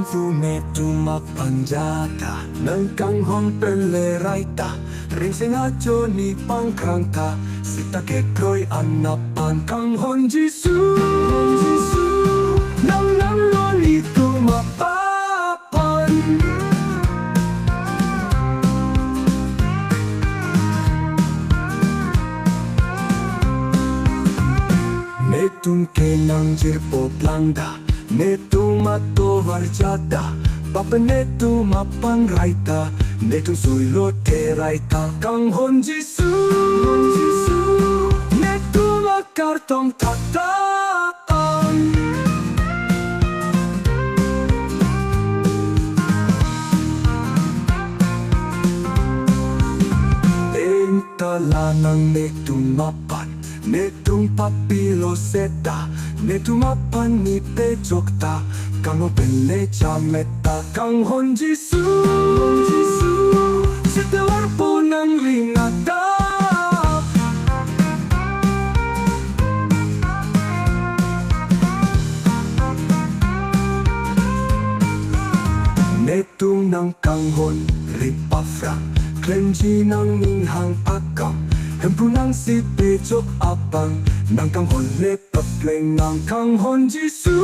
Fu netu mapanjata ng kanghon peleraita ring sengajo ni pangkrangka sita kekoy anapan kanghon Jisu nang loli tumapapan netun kenang jirpo plangda netu mato varjata papa netu mapanraita netu suilo teraita kanghon Jisu netu makartong tataan talanang netung mapan netung papiloseta netung mapan ni pejokta kango peleja meta kanghon Jisu setewar po ng ringata netung ng kanghon ripafrang klenji ng ninghang akam hempu ng si pejok apang ng kanghon lepapleng ng kanghon Jisu